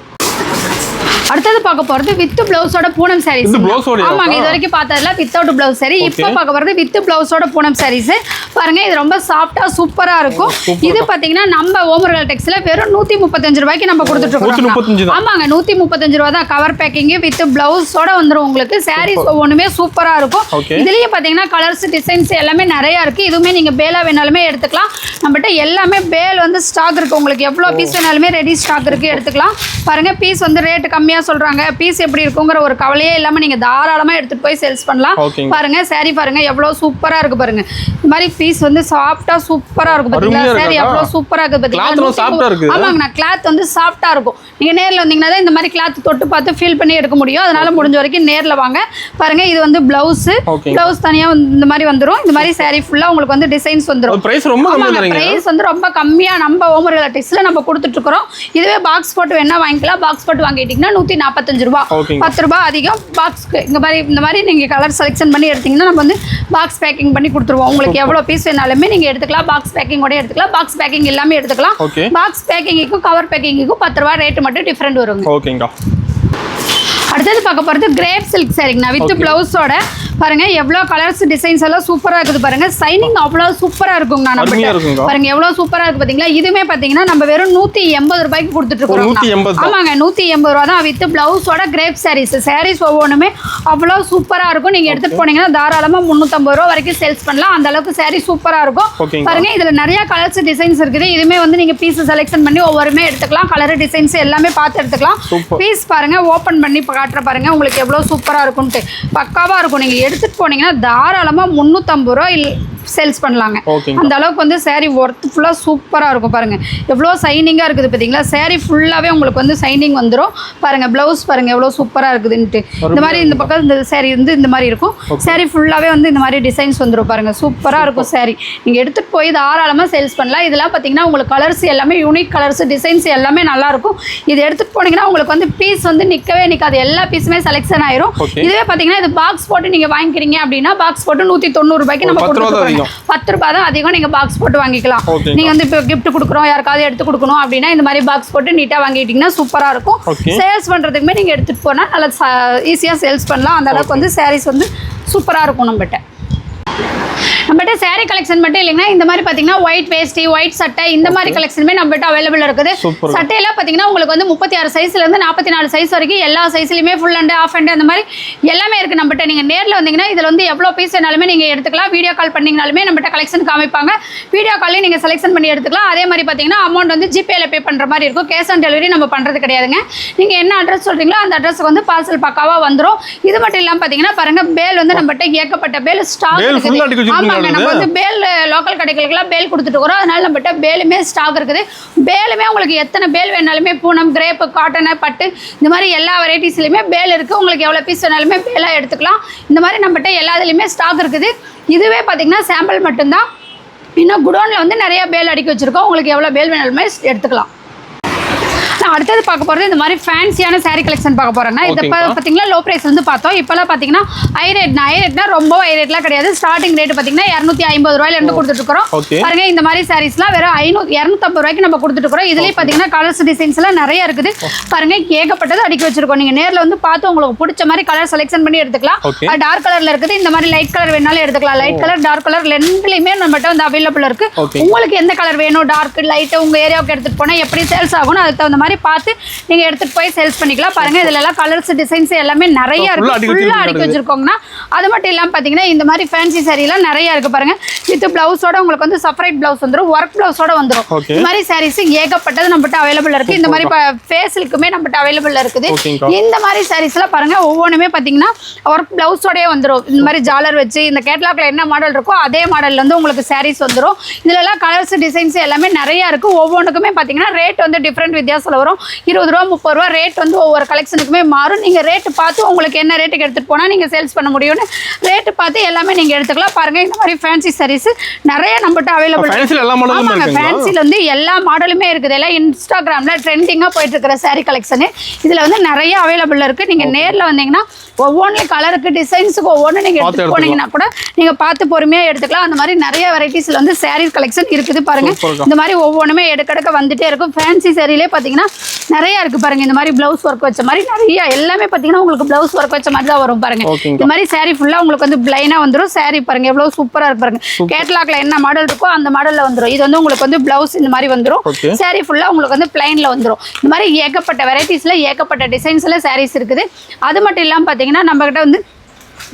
அடுத்தது பார்க்க போறது வித் பிளவுஸோட பூனம் சாரீஸ் இது blouse ஓடயா? ஆமாங்க இது வரைக்கும் பார்த்ததுல வித்தவுட் பிளவுஸ் சாரி இப்போ பார்க்க போறது வித் பிளவுஸோட பூனம் சாரீஸ் பாருங்க இது ரொம்ப சாஃப்ட்டா சூப்பரா இருக்கும் இது பாத்தீங்கன்னா நம்ம ஓமர்கள் டெக்ஸ்ல வெறும் 135 ரூபாய்க்கு நம்ம கொடுத்துட்டு இருக்கோம் 135 தான். ஆமாங்க 135 ரூபாய் தான் கவர் பேக்கிங் வித் பிளவுஸோட வந்துரும் உங்களுக்கு சாரீஸ் ஒவ்வொன்றுமே சூப்பரா இருக்கும் Okay. இதுலயே பாத்தீங்கன்னா கலர்ஸ் டிசைன்ஸ் எல்லாமே நிறைய இருக்கு இதுவுமே நீங்க பேலா வேணாலுமே எடுத்துக்கலாம் நம்மகிட்ட எல்லாமே பேல் வந்து ஸ்டாக் இருக்கு உங்களுக்கு எவ்வளவு பீஸ் வேணாலுமே ரெடி ஸ்டாக் இருக்கு எடுத்துக்கலாம் பாருங்க பீஸ் வந்து ரேட் கம்மியா கம்மியா சொல்றாங்க, பீஸ் எப்படி இருக்குங்கிற ஒரு கவலையே இல்லாம நீங்க தாராளமா எடுத்துட்டு போய் சேல்ஸ் பண்ணலாம். பாருங்க saree பாருங்க எவ்வளவு சூப்பரா இருக்கு பாருங்க. இந்த மாதிரி பீஸ் வந்து சாஃப்ட்டா சூப்பரா இருக்கு பாத்தீங்களா? saree எவ்வளவு சூப்பரா இருக்கு பாத்தீங்களா? ஆமாங்க, கிளாத் வந்து சாஃப்ட்டா இருக்கும். நீங்க நேர்ல வந்தீங்கன்னா தான் இந்த மாதிரி கிளாத் தொட்டு பார்த்து ஃபீல் பண்ணி எடுக்க முடியும். அதனால முடிஞ்ச வரைக்கும் நேர்ல வாங்க. பாருங்க இது வந்து பிளவுஸ் தனியா இந்த மாதிரி வந்துரும். இந்த மாதிரி saree ஃபுல்லா உங்களுக்கு வந்து டிசைன்ஸ் வந்துரும். பிரைஸ் ரொம்ப கம்மியா தரீங்க. பிரைஸ் வந்து ரொம்ப கம்மியா நம்ம ஓமர் எலக்ட்ரிக்ஸ்ல நம்ம கொடுத்துட்டு இருக்கோம். இதுவே பாக்ஸ் போட்டு வேணா வாங்கிக்கலாம். பாக்ஸ் போட்டு வாங்கிட்டீங்கன்னா 145 ரூபாய், 10 ரூபாய் அதிகம் பாக்ஸ்க்கு. இந்த மாதிரி நீங்க கலர் செலக்ஷன் பண்ணி எடுத்தீங்கன்னா நம்ம வந்து பாக்ஸ் பேக்கிங் பண்ணி கொடுத்துருவோம். உங்களுக்கு எவ்வளவு பீஸ் வேணாலுமே நீங்க எடுத்துக்கலாம். பாக்ஸ் பேக்கிங்கோட எடுத்துக்கலாம், பாக்ஸ் பேக்கிங் எல்லாமே எடுத்துக்கலாம். பாக்ஸ் பேக்கிங்க்கும் கவர் பேக்கிங்க்கும் 10 ரூபாய் ரேட் மட்டும் டிஃபரெண்ட் வருங்க. ஓகேங்க. அடுத்தது பார்க்க போகிறது கிரேப் சில்க் சாரிங்கண்ணா வித் பிளவுஸோட. பாருங்க எவ்வளோ கலர்ஸ் டிசைன்ஸ் எல்லாம் சூப்பராக இருக்குது பாருங்க. சைனிங் அவ்வளோ சூப்பராக இருக்குங்கண்ணா. நம்ம பாருங்க எவ்வளோ சூப்பராக இருக்கு பார்த்தீங்களா? இதுவுமே பார்த்தீங்கன்னா நம்ம வெறும் 180 ரூபாய்க்கு கொடுத்துட்டு இருக்கோம். ஆமாங்க, 180 ரூபா தான் வித் பிளவுஸோட கிரேப் சாரீஸ். சாரீஸ் ஒவ்வொன்றுமே அவ்வளோ சூப்பராக இருக்கும். நீங்கள் எடுத்துகிட்டு போனீங்கன்னா தாராளமாக 350 ரூபா வரைக்கும் சேல்ஸ் பண்ணலாம். அந்த அளவுக்கு சாரீ சூப்பராக இருக்கும். பாருங்க இதில் நிறைய கலர்ஸ் டிசைன்ஸ் இருக்குது. இதுவுமே வந்து நீங்கள் பீஸ் செலெக்ஷன் பண்ணி ஒவ்வொருமே எடுத்துக்கலாம். கலர் டிசைன்ஸ் எல்லாமே பார்த்து எடுத்துக்கலாம். பீஸ் பாருங்க ஓப்பன் பண்ணி காட்டுற பாருங்க உங்களுக்கு எவ்வளோ சூப்பராக இருக்கும்ட்டு. பக்காவாக இருக்கும். நீங்கள் எடுத்துகிட்டு போனீங்கன்னா தாராளமாக 350 ரூபா சேல்ஸ் பண்ணலாங்க. அந்த அளவுக்கு வந்து saree ஒர்த் ஃபுல்லாக சூப்பராக இருக்கும். பாருங்க எவ்வளோ சைனிங்காக இருக்குது பார்த்தீங்களா? saree ஃபுல்லாகவே உங்களுக்கு வந்து சைனிங் வந்துடும். பாருங்க ப்ளவுஸ் பாருங்க எவ்வளோ சூப்பராக இருக்குதுன்ட்டு. இந்த மாதிரி இந்த பக்கம் இந்த saree வந்து இந்த மாதிரி இருக்கும். saree ஃபுல்லாகவே வந்து இந்த மாதிரி டிசைன்ஸ் வந்துடும். பாருங்க சூப்பராக இருக்கும் saree. நீங்கள் எடுத்துகிட்டு போய் தாராளமாக சேல்ஸ் பண்ணலாம். இதெல்லாம் பார்த்தீங்கன்னா உங்களுக்கு கலர்ஸ் எல்லாமே யூனிக் கலர்ஸ் டிசைன்ஸ் எல்லாமே நல்லாயிருக்கும். இது எடுத்துகிட்டு போனீங்கன்னா உங்களுக்கு வந்து பீஸ் வந்து நிற்கவே நிற்காது. எல்லா பீஸுமே செலெக்ஷன் ஆயிரும். இதுவே பார்த்தீங்கன்னா இது பாக்ஸ் போட்டு நீங்கள் வாங்கிக்கிறீங்க அப்படின்னா பாக்ஸ் போட்டு 190 ரூபாய்க்கு நம்ம கொடுத்துருக்கோம். 10 ரூபாய் தான் அதிகம். நீங்க பாக்ஸ் போட்டு வாங்கிக்கலாம். நீங்க வந்து இப்போ கிஃப்ட் கொடுக்குறோம் யாருக்காவது எடுத்து கொடுக்கணும் அப்படின்னா இந்த மாதிரி பாக்ஸ் போட்டு நீட்டா வாங்கிட்டீங்கன்னா சூப்பரா இருக்கும். சேல்ஸ் பண்றதுக்குமே நீங்க எடுத்துட்டு போனா நல்லா ஈஸியா சேல்ஸ் பண்ணலாம். அந்த அளவுக்கு வந்து சாரீஸ் வந்து சூப்பரா இருக்கும். நம்மகிட்ட saree கலெக்ஷன் மட்டும் இல்லைங்கன்னா இந்த மாதிரி பார்த்தீங்கன்னா ஒயிட் வேஸ்டி ஒயிட் சட்டை இந்த மாதிரி கலெக்ஷனுமே நம்மகிட்ட அவைலபிள் இருக்குது. சட்டையெல்லாம் பார்த்தீங்கன்னா உங்களுக்கு வந்து 36 சைஸ்லேருந்து 44 சைஸ் வரைக்கும் எல்லா சைஸ்லையுமே ஃபுல் அண்ட் ஆஃப் அண்ட் அந்த மாதிரி எல்லாமே இருக்குது நம்மகிட்ட. நீங்கள் நேரில் வந்தீங்கன்னா இதில் வந்து எவ்வளோ பீஸ் வேணாலுமே நீங்கள் எடுத்துக்கலாம். வீடியோ கால் பண்ணிங்கனாலுமே நம்மகிட்ட கலெக்ஷன் காமிப்பாங்க. வீடியோ காலையும் நீங்கள் செலெக்ஷன் பண்ணி எடுத்துக்கலாம். அதே மாதிரி பார்த்தீங்கன்னா அமௌண்ட் வந்து ஜிபேல பே பண்ணுற மாதிரி இருக்கும். கேஷ் ஆன் டெலிவரி நம்ம பண்ணுறது கிடையாதுங்க. நீங்கள் என்ன அட்ரஸ் சொல்கிறீங்களோ அந்த அட்ரஸுக்கு வந்து பார்சல் பக்காவாக வந்துடும். இது மட்டும் இல்லாமல் பார்த்தீங்கன்னா பாருங்க பேல் வந்து நம்மகிட்ட ஏகப்பட்ட பேல் ஸ்டாக் இருக்குது. நம்ம வந்து பேல் லோக்கல் கடைகளுக்குலாம் பேல் கொடுத்துட்டு இருக்கோம். அதனால நம்மகிட்ட பேலுமே ஸ்டாக் இருக்குது. பேலுமே உங்களுக்கு எத்தனை பேல் வேணாலுமே பூனம் கிரேப்பு காட்டனு பட்டு இந்த மாதிரி எல்லா வெரைட்டிஸ்லையுமே பேல் இருக்குது. உங்களுக்கு எவ்வளோ பீஸ் வேணாலுமே பேலாக எடுத்துக்கலாம். இந்த மாதிரி நம்மகிட்ட எல்லாத்துலேயுமே ஸ்டாக் இருக்குது. இதுவே பார்த்தீங்கன்னா சாம்பிள் மட்டும்தான். இன்னும் குடோனில் வந்து நிறைய பேல் அடிக்க வச்சுருக்கோம். உங்களுக்கு எவ்வளோ பேல் வேணாலுமே எடுத்துக்கலாம். அடுத்தது பார்க்க போகிறது இந்த மாதிரி ஃபேன்சியான saree கலெக்ஷன் பார்க்க போகிறோம்னா இது பார்த்தீங்கன்னா லோ ப்ரைஸ் வந்து பார்த்தோம். இப்போலாம் பார்த்தீங்கன்னா ஹை ரேட்னா ரொம்ப ஹை ரேட்லாம் கிடையாது. ஸ்டார்டிங் ரேட் பார்த்தீங்கன்னா 250 ரூபாயிலேருந்து கொடுத்துட்ருக்கோம். பாருங்க இந்த மாதிரி சாரீஸ்லாம் வெறும் 250 ரூபாய்க்கு நம்ம கொடுத்துட்டுருக்கோம். இதுலேயே பார்த்தீங்கன்னா கலர்ஸ் டிசைன்ஸ்லாம் நிறைய இருக்குது. பாருங்க ஏகப்பட்டது அடிக்க வச்சிருக்கோம். நீங்கள் நேரில் வந்து பார்த்து உங்களுக்கு பிடிச்ச மாதிரி கலர் செலெக்ஷன் பண்ணி எடுத்துக்கலாம். டார்க் கலரில் இருக்குது. இந்த மாதிரி லைட் கலர் வேணாலும் எடுத்துக்கலாம். லைட் கலர் டார்க் கலர் ரெண்டுலையுமே நம்மகிட்ட வந்து அவைலபிள் இருக்குது. உங்களுக்கு எந்த கலர் வேணும் டார்க் லைட்டு உங்கள் ஏரியாவுக்கு எடுத்துகிட்டு போனால் எப்படி சேல்ஸ் ஆகணும் அதுக்கு தகுந்த மாதிரி பார்த்து நீங்க எடுத்துட்டு போய் சேல்ஸ் பண்ணிக்கலாம். பாருங்க இதுல எல்லாம் கலர்ஸ் டிசைன்ஸ் எல்லாமே நிறைய இருக்கு. ஃபுல்லா அடிக்க வச்சிருக்கோம்னா அது மட்டும் இல்லாம பாத்தீங்கன்னா இந்த மாதிரி ஃபேன்சி saree எல்லாம் நிறைய இருக்கு. பாருங்க வித் பிளவுஸோட உங்களுக்கு வந்து செப்பரேட் பிளவுஸ் வந்துரும். ஒர்க் பிளவுஸோட வந்துரும். இந்த மாதிரி sarees ஏகப்பட்டது நம்மகிட்ட அவைலபிள் இருக்கு. இந்த மாதிரி ஃபேஸ்லுக்குமே நம்மகிட்ட அவைலபிள் இருக்குது. இந்த மாதிரி sareesலாம் பாருங்க ஒவ்வொன்றுமே பாத்தீங்கன்னா ஒர்க் பிளவுஸோடயே வந்துரும். இந்த மாதிரி ஜாலர் வச்சு இந்த கேட்லாக்ல என்ன மாடல் இருக்கோ அதே மாடல்ல வந்து உங்களுக்கு sarees வந்துரும். இதுல எல்லாம் கலர்ஸ் டிசைன்ஸ் எல்லாமே நிறைய இருக்கு. ஒவ்வொன்றுக்குமே பாத்தீங்கன்னா ரேட் வந்து டிஃபரெண்ட் வித்தியாசத்துல வரும். 20 ரூபா 30 ரூபா ரேட் வந்து ஒவ்வொரு கலெக்ஷனுக்குமே மாறும். நீங்கள் ரேட்டு பார்த்து உங்களுக்கு என்ன ரேட்டுக்கு எடுத்துகிட்டு போனால் நீங்கள் சேல்ஸ் பண்ண முடியும்னு ரேட்டு பார்த்து எல்லாமே நீங்கள் எடுத்துக்கலாம். பாருங்கள் இந்த மாதிரி ஃபேன்சி சாரீஸ் நிறைய நம்மகிட்ட அவைலபிள். ஆமாங்க ஃபேன்சியில் வந்து எல்லா மாடலுமே இருக்குது. எல்லாம் இன்ஸ்டாகிராமில் ட்ரெண்டிங்காக போயிட்டு இருக்கிற சாரீ கலெக்ஷனு இதில் வந்து நிறைய அவைலபிள் இருக்குது. நீங்கள் நேரில் வந்தீங்கன்னா ஒவ்வொன்றும் கலருக்கு டிசைன்ஸுக்கு ஒவ்வொன்று நீங்கள் எடுத்துகிட்டு போனீங்கன்னா கூட நீங்கள் பார்த்து பொறுமையாக எடுத்துக்கலாம். அந்த மாதிரி நிறைய வெரைட்டிஸில் வந்து சாரீ கலெக்ஷன் இருக்குது. பாருங்கள் இந்த மாதிரி ஒவ்வொன்றுமே எடுக்கடுக்க வந்துட்டே இருக்கும். ஃபேன்சி சாரீலே பார்த்தீங்கன்னா நிறைய இருக்கு. பாருங்க இந்த மாதிரி பிளவுஸ் ஒர்க் வச்ச மாதிரி நிறைய எல்லாமே பாத்தீங்கன்னா உங்களுக்கு பிளவுஸ் ஒர்க் வச்ச மாதிரி தான் வரும். பாருங்க இந்த மாதிரி saree ஃபுல்லா உங்களுக்கு வந்து பிளைனா வந்துரும். saree பாருங்க எவ்வளவு சூப்பரா இருக்கு. பாருங்க கேட்லாக்ல என்ன மாடல் இருக்கோ அந்த மாடல்ல வந்துரும். இது வந்து உங்களுக்கு வந்து பிளவுஸ் இந்த மாதிரி வந்துரும். saree ஃபுல்லா உங்களுக்கு வந்து பிளைன்ல வந்துரும். இந்த மாதிரி ஏகப்பட்ட வெரைட்டிஸ்ல ஏகப்பட்ட டிசைன்ஸ்ல sarees இருக்குது. அது மட்டும் இல்லாம பாத்தீங்கன்னா நம்ம கிட்ட வந்து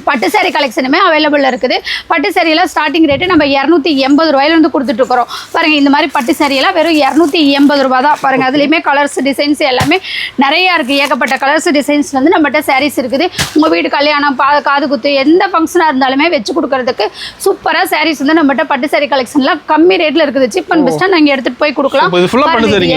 பட்டு சாரி கலெக்ஷனுமே அவைலபிள் இருக்குது. பட்டு சாரியில் ஸ்டார்டிங் ரேட்டு நம்ம 280 ரூபாயிலிருந்து கொடுத்துட்ருக்குறோம். பாருங்கள் இந்த மாதிரி பட்டு சாரியெல்லாம் வெறும் 280 ரூபா தான். பாருங்கள் அதுலேயுமே கலர்ஸ் டிசைன்ஸ் எல்லாமே நிறையா இருக்குது. ஏகப்பட்ட கலர்ஸ் டிசைன்ஸ் வந்து நம்மகிட்ட சாரீஸ் இருக்குது. உங்கள் வீடு கல்யாணம் காது குத்து எந்த ஃபங்க்ஷனாக இருந்தாலுமே வச்சு கொடுக்கறதுக்கு சூப்பராக சாரீஸ் வந்து நம்மகிட்ட பட்டு சாரி கலெக்ஷன்லாம் கம்மி ரேட்டில் இருக்குது. சீப் அண்ட் பெஸ்ட்டாக நீங்கள் எடுத்துகிட்டு போய் கொடுக்கலாம்.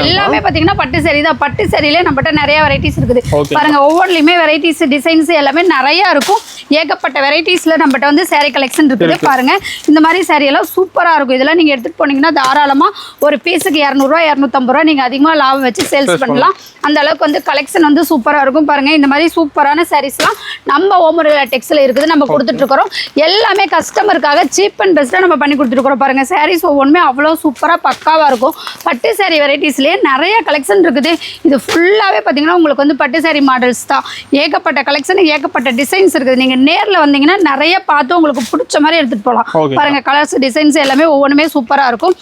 எல்லாமே பார்த்தீங்கன்னா பட்டு சாரி தான். பட்டு சாரியிலே நம்மகிட்ட நிறைய வெரைட்டிஸ் இருக்குது. பாருங்கள் ஒவ்வொன்றுலையுமே வெரைட்டிஸ் டிசைன்ஸ் எல்லாமே நிறையா இருக்கும். ஏகப்பட்ட வெரைட்டிஸ்ல நம்மகிட்ட வந்து சாரி கலெக்ஷன் இருக்குது. பாருங்க இந்த மாதிரி சாரி எல்லாம் சூப்பரா இருக்கும். இதெல்லாம் நீங்க எடுத்துட்டு போனீங்கன்னா தாராளமா ஒரு பீஸுக்கு 200 ரூபா 250 ரூபா நீங்க அதிகமா லாபம் வச்சு சேல்ஸ் பண்ணலாம். அந்த அளவுக்கு வந்து கலெக்ஷன் வந்து சூப்பரா இருக்கும். பாருங்க இந்த மாதிரி சூப்பரான சாரீஸ்லாம் நம்ம ஓமுருகலா டெக்ஸ்ல இருக்குது. நம்ம கொடுத்துட்டு இருக்கிறோம். எல்லாமே கஸ்டமருக்காக சீப் அண்ட் பெஸ்ட்டாக நம்ம பண்ணி கொடுத்துட்டு இருக்கிறோம். பாருங்க சாரீஸ் ஒவ்வொன்றுமே அவ்வளோ சூப்பராக பக்காவாக இருக்கும். பட்டு சாரி வெரைட்டிஸ்லேயே நிறைய கலெக்ஷன் இருக்குது. இது ஃபுல்லாகவே பார்த்தீங்கன்னா உங்களுக்கு வந்து பட்டு சாரி மாடல்ஸ் தான். ஏகப்பட்ட கலெக்ஷன் ஏகப்பட்ட டிசைன்ஸ் இருக்குது. நீங்கள் நேரில் வந்தீங்கன்னா நிறைய பார்த்து உங்களுக்கு பிடிச்ச மாதிரி எடுத்துகிட்டு போகலாம். பாருங்கள் கலர்ஸ் டிசைன்ஸ் எல்லாமே ஒவ்வொன்றுமே சூப்பராக இருக்கும்.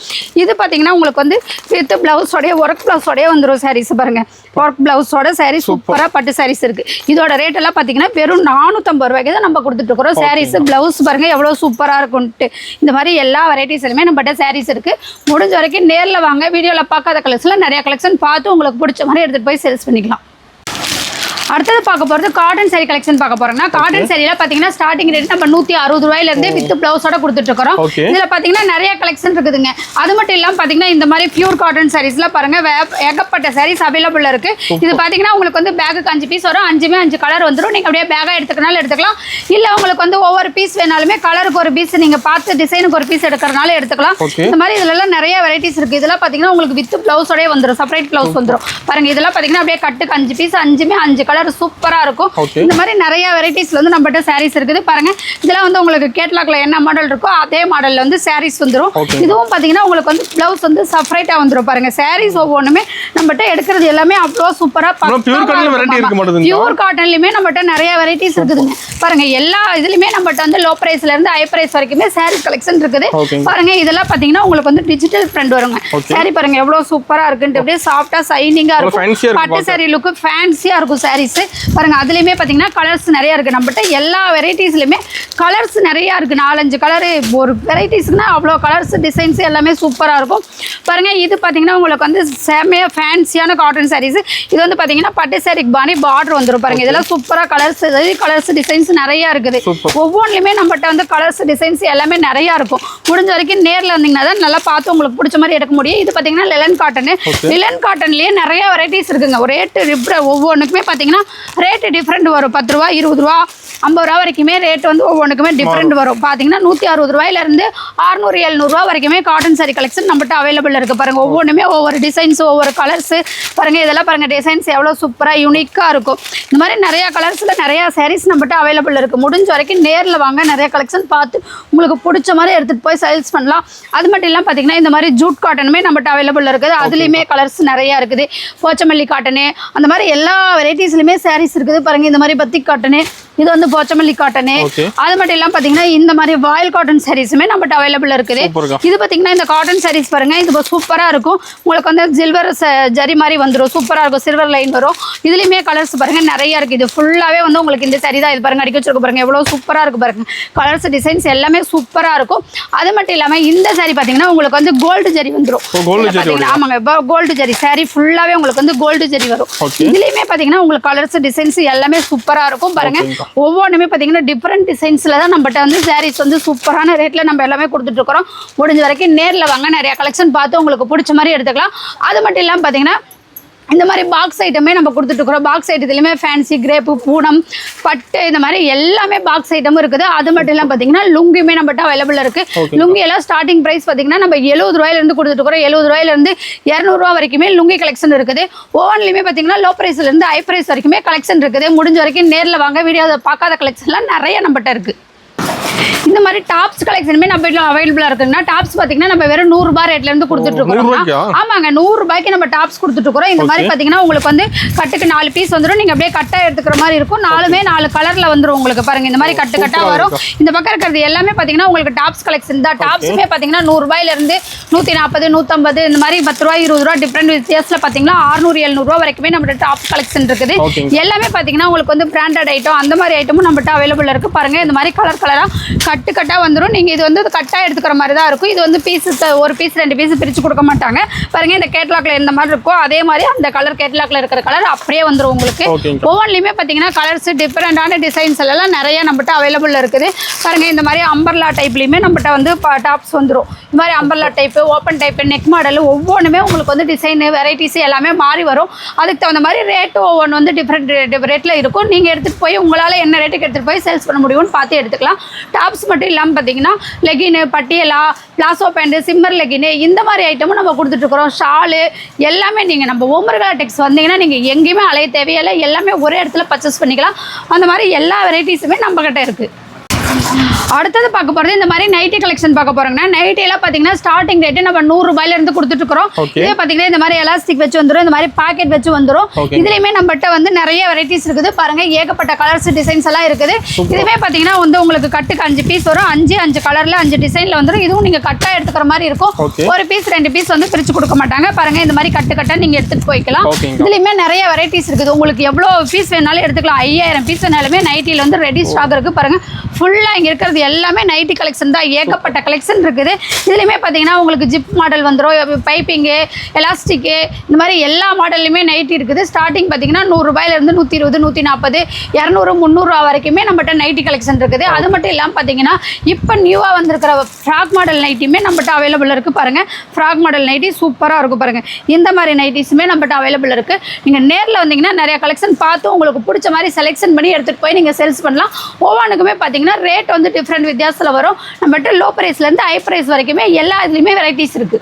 இது பார்த்தீங்கன்னா உங்களுக்கு வந்து வித் ப்ளவுஸோடைய ஒர்க் ப்ளவுஸோடய வந்துடும் சாரீஸ். பாருங்கள் ஒர்க் ப்ளவுஸோட சாரீ சூப்பராக பட்டு சாரீஸ் இருக்குது. இதோட ரேட் எல்லாம் பார்த்தீங்கன்னா வெறும் 450 ரூபாய்க்கு தான் நம்ம கொடுத்துட்ருக்குறோம். சாரீஸ் ப்ளவுஸ் பாருங்கள் எவ்வளோ சூப்பராக இருக்கும்ட்டு. இந்த மாதிரி எல்லா வெரைட்டிஸ்லையுமே நம்மகிட்ட சாரீஸ் இருக்குது. முடிஞ்ச வரைக்கும் நேரில் வாங்க. வீடியோவில் பார்க்காத கலெக்ஷனில் நிறைய கலெக்ஷன் பார்த்து உங்களுக்கு பிடிச்ச மாதிரி எடுத்துகிட்டு போய் சேல்ஸ் பண்ணிக்கலாம். அடுத்தது பார்க்க போகிறது காட்டன் சாரி கலெக்ஷன் பார்க்க போகிறோம்னா காட்டன் சாரியில் பார்த்தீங்கன்னா ஸ்டார்டிங் ரேட் நம்ம 160 ரூபாயிலேருந்து வித் ப்ளவுஸோட கொடுத்துட்ருக்கோம். இதில் பார்த்தீங்கன்னா நிறைய கலெக்ஷன் இருக்குதுங்க. அது மட்டும் இல்லாமல் பார்த்தீங்கன்னா இந்த மாதிரி பியூர் காட்டன் சாரீஸ்லாம் பாருங்கள் ஏகப்பட்ட சாரீஸ் அவைலபிள் இருக்குது. இது பார்த்தீங்கன்னா உங்களுக்கு வந்து பேக்குக்கு 5 பீஸ் வரும். 5 கலர் வந்துடும். நீங்கள் அப்படியே பேக்காக எடுத்துக்கனாலும் எடுத்துக்கலாம். இல்லை உங்களுக்கு வந்து ஒவ்வொரு பீஸ் வேணாலுமே கலருக்கு ஒரு பீஸ் நீங்கள் பார்த்து டிசைனுக்கு ஒரு பீஸ் எடுக்கிறனால எடுத்துக்கலாம். இந்த மாதிரி இதிலெல்லாம் நிறைய வெரைட்டிஸ் இருக்குது. இதெல்லாம் பார்த்தீங்கன்னா உங்களுக்கு வித் ப்ளவுஸோடய வந்துடும். செப்பரேட் ப்ளவுஸ் வந்துடும். பாருங்கள் இதெல்லாம் பார்த்தீங்கன்னா அப்படியே கட்டுக்கு 5 பீஸ் 5 கலர் சூப்பரா இருக்கும். இந்த மாதிரி நிறைய வெரைட்டிஸ்ல வந்து நம்மகிட்ட சாரீஸ் இருக்குது. பாருங்க இதெல்லாம் வந்து உங்களுக்கு கேட்லாக்ல என்ன மாடல் இருக்கோ அதே மாடல்ல வந்து சாரீஸ் வந்துரும். இதுவும் பாத்தீங்கன்னா உங்களுக்கு வந்து ப்ளவுஸ் வந்து செப்பரேட்டா வந்துரும். பாருங்க சாரீஸ் ஒவ்வொன்றுமே நம்மகிட்ட எடுக்கிறது எல்லாமே அவ்வளோ சூப்பரா பியூர் காட்டன்லயுமே நம்மகிட்ட நிறைய வெரைட்டிஸ் இருக்குதுங்க. பாருங்க எல்லா இதுலயுமே நம்மகிட்ட வந்து லோ பிரைஸ்ல இருந்து ஹை பிரைஸ் வரைக்குமே சாரீ கலெக்ஷன் இருக்குது. பாருங்க இதெல்லாம் பாத்தீங்கன்னா உங்களுக்கு வந்து டிஜிட்டல் பிரிண்ட் வருங்க. சாரி பாருங்க எவ்வளவு சூப்பரா இருக்குன்னு. அப்படியே சாஃப்டா சைனிங்கா இருக்கும். பட்டு சாரி லுக் ஃபேன்சியா இருக்கும் சாரீஸ். பாருங்க அதுலயுமே பாத்தீங்கன்னா கலர்ஸ் நிறைய இருக்கு. நம்மகிட்ட எல்லா வெரைட்டிஸ்லயுமே கலர்ஸ் நிறைய இருக்கு. 4-5 கலர் ஒரு வெரைட்டிஸ்னா அவ்வளோ கலர்ஸ் டிசைன்ஸ் எல்லாமே சூப்பரா இருக்கும். பாருங்க இது பாத்தீங்கன்னா உங்களுக்கு வந்து செமையா ஃபேன்சியான காட்டன் சாரீஸ். இது வந்து பாத்தீங்கன்னா பட்டு சாரிக்கு பாணி பார்டர் வந்துடும். பாருங்க இதெல்லாம் சூப்பரா கலர்ஸ் டிசைன்ஸ் நிறைய இருக்குது. ஒவ்வொன்றுலயுமே நம்மகிட்ட வந்து கலர்ஸ் டிசைன்ஸ் எல்லாமே நிறைய இருக்கும். முடிஞ்ச வரைக்கும் நேரில் வந்தீங்கன்னா தான் நல்லா பார்த்து உங்களுக்கு பிடிச்ச மாதிரி எடுக்க முடியும். இது பாத்தீங்கன்னா லிலன் காட்டன். லிலன் காட்டன்லயே நிறைய வெரைட்டிஸ் இருக்குங்க. ரேட்டு ஒவ்வொன்றுக்குமே பாத்தீங்கன்னா ரேட்டு டிஃப்ரெண்ட் வரும். 10 ரூபா 20 ரூபா 50 ரூபா வரைக்குமே ரேட் வந்து ஒவ்வொன்றுக்குமே டிஃப்ரெண்ட் வரும். பார்த்தீங்கன்னா 160 ரூபாயிலிருந்து 600-700 ரூபா வரைக்குமே காட்டன் சாரி கலெக்ஷன் நம்மகிட்ட அவைலபிள் இருக்குது. பாருங்கள் ஒவ்வொன்றுமே ஒவ்வொரு டிசைன்ஸ் ஒவ்வொரு கலர்ஸு. பாருங்கள் இதெல்லாம் பாருங்கள் டிசைன்ஸ் எவ்வளோ சூப்பராக யூனிக்காக இருக்கும். இந்த மாதிரி நிறையா கலர்ஸில் நிறையா சாரீஸ் நம்மகிட்ட அவைலபிள் இருக்குது. முடிஞ்ச வரைக்கும் நேரில் வாங்க. நிறைய கலெக்ஷன் பார்த்து உங்களுக்கு பிடிச்ச மாதிரி எடுத்துகிட்டு போய் சேல்ஸ் பண்ணலாம். அது மட்டும் இல்லாமல் பார்த்தீங்கன்னா இந்த மாதிரி ஜூட் காட்டனுமே நம்மகிட்ட அவைலபிள் இருக்குது. அதுலேயுமே கலர்ஸ் நிறையா இருக்குது. போச்சமல்லி காட்டனு அந்த மாதிரி எல்லா வெரைட்டிஸ்லையுமே சாரீஸ் இருக்குது. பாருங்கள் இந்த மாதிரி பத்திக் காட்டனு இது வந்து போச்சமல்லி காட்டனு. அது மட்டும் இல்லாமல் பார்த்தீங்கன்னா இந்த மாதிரி வாயில் காட்டன் சாரீஸுமே நம்மகிட்ட அவைலபிள் இருக்குது. இது பார்த்தீங்கன்னா இந்த காட்டன் சாரீஸ் பாருங்கள் இது சூப்பராக இருக்கும். உங்களுக்கு வந்து சில்வர் ஜரி மாதிரி வந்துடும். சூப்பராக இருக்கும். சில்வர் லைன் வரும். இதுலேயுமே கலர்ஸ் பாருங்கள் நிறைய இருக்குது. இது ஃபுல்லாகவே வந்து உங்களுக்கு இந்த சாரி தான். இது பாருங்கள் அடிக்க வச்சிருக்க பாருங்கள் எவ்வளோ சூப்பராக இருக்குது. பாருங்கள் கலர்ஸ் டிசைன்ஸ் எல்லாமே சூப்பராக இருக்கும். அது மட்டும் இல்லாமல் இந்த சாரி பார்த்தீங்கன்னா உங்களுக்கு வந்து கோல்டு ஜரி வந்துடும். ஆமாங்க கோல்டு ஜரி சாரி ஃபுல்லாகவே உங்களுக்கு வந்து கோல்டு ஜரி வரும். இதுலேயுமே பார்த்தீங்கன்னா உங்களுக்கு கலர்ஸ் டிசைன்ஸ் எல்லாமே சூப்பராக இருக்கும். பாருங்கள் ஒவ்வொன்றுமே பார்த்தீங்கன்னா டிஃப்ரெண்ட் டிசைன்ஸில் தான் நம்மகிட்ட வந்து சாரீஸ் வந்து சூப்பரான ரேட்டில் நம்ம எல்லாமே கொடுத்துட்ருக்குறோம். முடிஞ்ச வரைக்கும் நேரில் வாங்க. நிறையா கலெக்ஷன் பார்த்து உங்களுக்கு பிடிச்ச மாதிரி எடுத்துக்கலாம். அது மட்டும் இல்லாமல் பார்த்தீங்கன்னா இந்த மாதிரி பாக்ஸ் ஐட்டமே நம்ம கொடுத்துட்ருக்குறோம். பாக்ஸ் ஐட்டத்துலையுமே ஃபேன்சி கிரேப்பு பூனம் பட்டு இந்த மாதிரி எல்லாமே பாக்ஸ் ஐட்டமும் இருக்குது. அது மட்டும் இல்லாமல் பார்த்தீங்கன்னா லுங்கியுமே நம்மகிட்ட அவைலபிள் இருக்குது. லுங்கி எல்லாம் ஸ்டார்டிங் ப்ரைஸ் பார்த்தீங்கன்னா நம்ம 70 ரூபாயிலேருந்து கொடுத்துட்ருக்குறோம். 70 ரூபாயிலேருந்து 200 ரூபா வரைக்குமே லுங்கி கலெக்ஷன் இருக்குது. ஒவ்வொன்றுலையுமே பார்த்தீங்கன்னா லோ ப்ரைஸ்லேருந்து ஹை ப்ரைஸ் வரைக்குமே கலெக்ஷன் இருக்குது. முடிஞ்ச வரைக்கும் நேரில் வாங்க. வீடியோ பார்க்காத கலெக்ஷன்லாம் நிறைய நம்மகிட்ட இருக்குது. இந்த மாதிரி டாப்ஸ் கலெக்ஷனுமே நம்ம வீட்டில் அவைலபிளா இருக்குங்கன்னா டாப்ஸ் பாத்தீங்கன்னா நம்ம வெறும் 100 ரூபாய் ரேட்ல இருந்து கொடுத்துட்டு இருக்கோம். ஆமாங்க 100 ரூபாய்க்கு நம்ம டாப்ஸ் கொடுத்துட்டு இருக்கோம். இந்த மாதிரி பாத்தீங்கன்னா உங்களுக்கு வந்து கட்டுக்கு 4 பீஸ் வந்துடும். நீங்க அப்படியே கட்டா எடுத்துக்கிற மாதிரி இருக்கும். 4 கலர்ல வந்துடும் உங்களுக்கு பாருங்க. இந்த மாதிரி கட்டு கட்டா வரும். இந்த பக்கம் இருக்கிறது எல்லாமே பாத்தீங்கன்னா உங்களுக்கு டாப்ஸ் கலெக்ஷன் தான். டாப்ஸுமே பாத்தீங்கன்னா 100 ரூபாயில இருந்து 140 150 இந்த மாதிரி 10 ரூபாய் 20 ரூபாய் டிஃபரெண்ட் வித்தியாசத்துல பாத்தீங்கன்னா 600 700 ரூபாய் வரைக்குமே நம்ம டாப் கலெக்ஷன் இருக்குது. எல்லாமே பாத்தீங்கன்னா உங்களுக்கு வந்து பிராண்டட் ஐட்டம் அந்த மாதிரி ஐட்டமும் நம்மகிட்ட அவைலபிள் இருக்கு பாருங்க. இந்த மாதிரி கலர் கலரா கட்டு கட்டா வந்துடும். நீங்க இது வந்து கட்டா எடுத்துக்கிற மாதிரி தான் இருக்கும். இது வந்து பீஸ் ஒரு பீஸ் 2 பீஸ் பிரிச்சு கொடுக்க மாட்டாங்க பாருங்க. இந்த கேட்லாக்ல எந்த மாதிரி இருக்கோ அதே மாதிரி அந்த கலர் கேட்லாக்ல இருக்கிற கலர் அப்படியே வந்துடும் உங்களுக்கு. ஒவ்வொன்றிலுமே பாத்தீங்கன்னா கலர்ஸ் டிஃபரெண்டான டிசைன்ஸ் எல்லாம் நிறைய நம்மகிட்ட அவைலபிள் இருக்குது பாருங்க. இந்த மாதிரி அம்பர்லா டைப்லயுமே நம்மகிட்ட வந்து டாப்ஸ் வந்துடும். இந்த மாதிரி umbrella type open type neck model ஒவ்வொன்றுமே உங்களுக்கு வந்து டிசைன் வெரைட்டிஸ் எல்லாமே மாறி வரும். அதுக்கு தகுந்த மாதிரி ரேட்டு ஒவ்வொன்று வந்து டிஃப்ரெண்ட் ரேட்ல இருக்கும். நீங்க எடுத்துட்டு போய் உங்களால என்ன ரேட்டுக்கு எடுத்துட்டு போய் சேல்ஸ் பண்ண முடியும்னு பார்த்து எடுத்துக்கலாம். டாப்ஸ் மட்டும் இல்லாமல் பார்த்தீங்கன்னா லெகின் பட்டியலா பிளாசோ பேண்ட் சிம்மர் லெகின் இந்த மாதிரி ஐட்டமும் நம்ம கொடுத்துட்டு இருக்கிறோம். ஷாலு எல்லாமே நீங்கள் நம்ம ஓமர்கலா டெக்ஸ் வந்தீங்கன்னா நீங்கள் எங்கேயுமே அலைய தேவையில்லை. எல்லாமே ஒரே இடத்துல பர்ச்சேஸ் பண்ணிக்கலாம். அந்த மாதிரி எல்லா வெரைட்டிஸுமே நம்ம கிட்ட இருக்குது. அடுத்தது பார்க்க போகிறது இந்த மாதிரி நைட்டி கலெக்ஷன் பார்க்க போகிறோங்கன்னா நைட்டியெல்லாம் பார்த்தீங்கன்னா ஸ்டார்டிங் ரேட்டு நம்ம 100 ரூபாயில இருந்து கொடுத்துட்டு இருக்கிறோம். இதே பார்த்தீங்கன்னா இந்த மாதிரி எலாஸ்டிக் வச்சு வந்துடும். இந்த மாதிரி பாக்கெட் வச்சு வந்துடும். இதுலையுமே நம்மகிட்ட வந்து நிறைய வெரைட்டிஸ் இருக்குது பாருங்க. ஏகப்பட்ட கலர்ஸ் டிசைன்ஸ் எல்லாம் இருக்குது. இதுவே பார்த்தீங்கன்னா வந்து உங்களுக்கு கட்டுக்கு 5 பீஸ் வரும். 5 கலர்ல 5 டிசைன்ல வந்துடும். இதுவும் நீங்க கட்டா எடுத்துக்கிற மாதிரி இருக்கும். ஒரு பீஸ் 2 பீஸ் வந்து பிரிச்சு கொடுக்க மாட்டாங்க பாருங்க. இந்த மாதிரி கட்டு கட்டா நீங்க எடுத்துட்டு போய்க்கலாம். இதுலயுமே நிறைய வெரைட்டிஸ் இருக்குது. உங்களுக்கு எவ்வளவு பீஸ் வேணாலும் எடுத்துக்கலாம். 5000 பீஸ் வேணாலுமே நைட்டில வந்து ரெடி ஸ்டாக் இருக்கு பாருங்க. ஃபுல்லா இங்க இருக்கிறது எல்லாமே நைட்டி கலெக்ஷன் தான். ஏகப்பட்ட கலெக்ஷன் இருக்குது. இதுலயுமே பாத்தீங்கன்னா உங்களுக்கு ஜிப் மாடல் வந்துடும். பைப்பிங்கு எலாஸ்டிக்கு இந்த மாதிரி எல்லா மாடல்லையுமே நைட்டி இருக்குது. ஸ்டார்டிங் பாத்தீங்கன்னா 100 ரூபாயில இருந்து 120 140 200 300 ரூபா வரைக்குமே நம்மகிட்ட நைட்டி கலெக்ஷன் இருக்குது. அது மட்டும் இல்லாமல் பாத்தீங்கன்னா இப்போ நியூவா வந்திருக்கிற ஃப்ராக் மாடல் நைட்டியுமே நம்மகிட்ட அவைலபிள் இருக்கு பாருங்க. ஃப்ராக் மாடல் நைட்டி சூப்பரா இருக்கும் பாருங்க. இந்த மாதிரி நைட்டிஸுமே நம்மகிட்ட அவைலபிள் இருக்கு. நீங்க நேரில் வந்தீங்கன்னா நிறைய கலெக்ஷன் பார்த்து உங்களுக்கு பிடிச்ச மாதிரி செலெக்ஷன் பண்ணி எடுத்துட்டு போய் நீங்க சேல்ஸ் பண்ணலாம். ஒவ்வொன்றுக்குமே பாத்தீங்கன்னா ரேட் வந்து டிஃப்ரெண்ட் வித்தியாசத்துல வரும். நம்மகிட்ட லோ பிரைஸ்ல இருந்து ஹை பிரைஸ் வரைக்குமே எல்லா இதுலயுமே வெரைட்டிஸ் இருக்கு.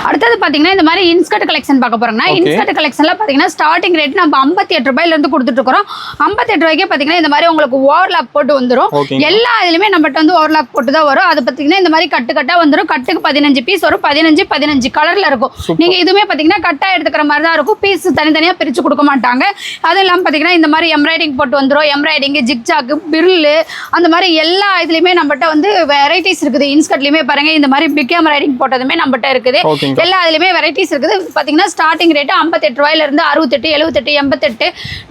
அடுத்தது பாத்தீங்கன்னா இந்த மாதிரி இன்ஸ்கர்ட் கலெக்ஷன் பார்க்க போறோம்னா இன்ஸ்கர்ட் கலெக்ஷன்ல பாத்தீங்கன்னா ஸ்டார்டிங் ரேட் நம்ம 58 ரூபாயில இருந்து கொடுத்துட்டு இருக்கோம். 58 ரூபாய்க்கு பாத்தீங்கன்னா இந்த மாதிரி உங்களுக்கு ஓவர்லாக் போட்டு வந்துடும். எல்லா இதுலயுமே நம்மகிட்ட வந்து ஓவர்லாக் போட்டு தான் வரும். அது பாத்தீங்கன்னா இந்த மாதிரி கட்டு கட்டா வந்துடும். கட்டுக்கு 15 பீஸ் வரும். 15 கலர்ல இருக்கும். நீங்க இதுவுமே பாத்தீங்கன்னா கட்டா எடுத்துக்கிற மாதிரி தான் இருக்கும். பீஸ் தனித்தனியா பிரிச்சு கொடுக்க மாட்டாங்க. அது இல்லாம பாத்தீங்கன்னா இந்த மாதிரி எம்ப்ராய்டிங் போட்டு வந்துடும். எம்ப்ராய்டிங் ஜிக்ஜாக் பிரில்லு அந்த மாதிரி எல்லா இதுலயுமே நம்மகிட்ட வந்து வெரைட்டிஸ் இருக்குது. இன்ஸ்கர்ட்லயுமே பாருங்க இந்த மாதிரி பிக் எம்ப்ராய்டிங் போட்டதுமே நம்மகிட்ட இருக்குது. எல்லா அதுலயுமே வெரைட்டிஸ் இருக்குது. பாத்தீங்கன்னா ஸ்டார்டிங் ரேட் 58 ரூபாயில இருந்து 68 78 88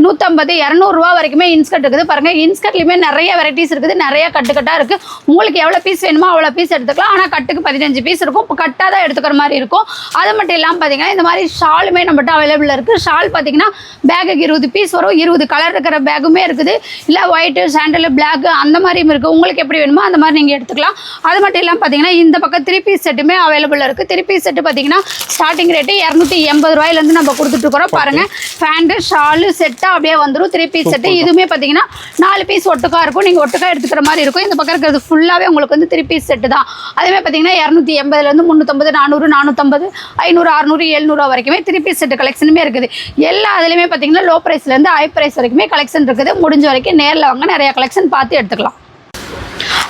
150 200 ரூபாய் வரைக்குமே இன்ஸ்கர்ட் இருக்குது பாருங்க. இன்ஸ்கர்ட்லயுமே நிறைய வெரைட்டிஸ் இருக்குது. நிறைய கட்டுக்கட்டா இருக்கு. உங்களுக்கு எவ்வளவு பீஸ் வேணுமோ அவ்வளவு பீஸ் எடுத்துக்கலாம். ஆனா கட்டுக்கு 15 பீஸ் இருக்கும். கட்டா தான் எடுத்துக்கிற மாதிரி இருக்கும். அது மட்டும் இல்லாம பாத்தீங்கன்னா இந்த மாதிரி ஷாலுமே நம்மகிட்ட அவைலபிள் இருக்கு. ஷால் பாத்தீங்கன்னா பேக்குக்கு 20 பீஸ் வரும். 20 கலர் இருக்கிற பேக்குமே இருக்குது. இல்ல ஒயிட் சாண்டல் பிளாக் அந்த மாதிரியும் இருக்கு. உங்களுக்கு எப்படி வேணுமோ அந்த மாதிரி நீங்க எடுத்துக்கலாம். அது மட்டும் இல்லாம பாத்தீங்கன்னா இந்த பக்கம் 3 பீஸ் செட்டுமே அவைலபிள் இருக்கு. 3 பீஸ் செட் பாத்தீங்கன்னா ஸ்டார்டிங் ரேட் 280 ரூபாயில இருந்து நம்ம கொடுத்துட்டு இருக்கோம் பாருங்க. பேண்ட் ஷால் செட்டா அப்படியே வந்துடும். 3 பீஸ் செட் இதுவுமே பாத்தீங்கன்னா 4 பீஸ் ஒட்டுக்கா இருக்கும். நீங்க ஒட்டுக்கா எடுத்துக்கிற மாதிரி இருக்கும். இந்த பக்கம் இருக்கிறது ஃபுல்லாவே உங்களுக்கு வந்து 3 பீஸ் செட் தான். அதே பாத்தீங்கன்னா 280ல இருந்து 350 400 450 500 600 700 வரைக்குமே 3 பீஸ் செட் கலெக்ஷனுமே இருக்குது. எல்லா அதுலயுமே பாத்தீங்கன்னா லோ பிரைஸ்ல இருந்து ஹை பிரைஸ் வரைக்குமே கலெக்ஷன் இருக்குது. முடிஞ்ச வரைக்கும் நேரில் வாங்க நிறைய கலெக்ஷன் பார்த்து எடுத்துக்கலாம்.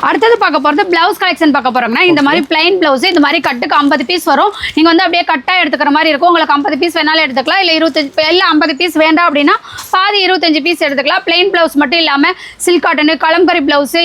அடுத்தது பார்க்க போகிறது பிளவுஸ் கலெக்ஷன் பார்க்க போகிறோம்னா இந்த மாதிரி பிளைன் பிளவுஸ் இந்த மாதிரி கட்டுக்கு 50 பீஸ் வரும். நீங்கள் வந்து அப்படியே கட்டாக எடுத்துக்கிற மாதிரி இருக்கும். உங்களுக்கு 50 பீஸ் வேணாலும் எடுத்துக்கலாம். இல்லை 25 இல்லை 50 பீஸ் வேண்டாம் அப்படின்னா பாதி 25 பீஸ் எடுத்துக்கலாம். பிளைன் பிளவுஸ் மட்டும் இல்லாமல் சில்க் காட்டனு கலம்கரி பிளவுஸு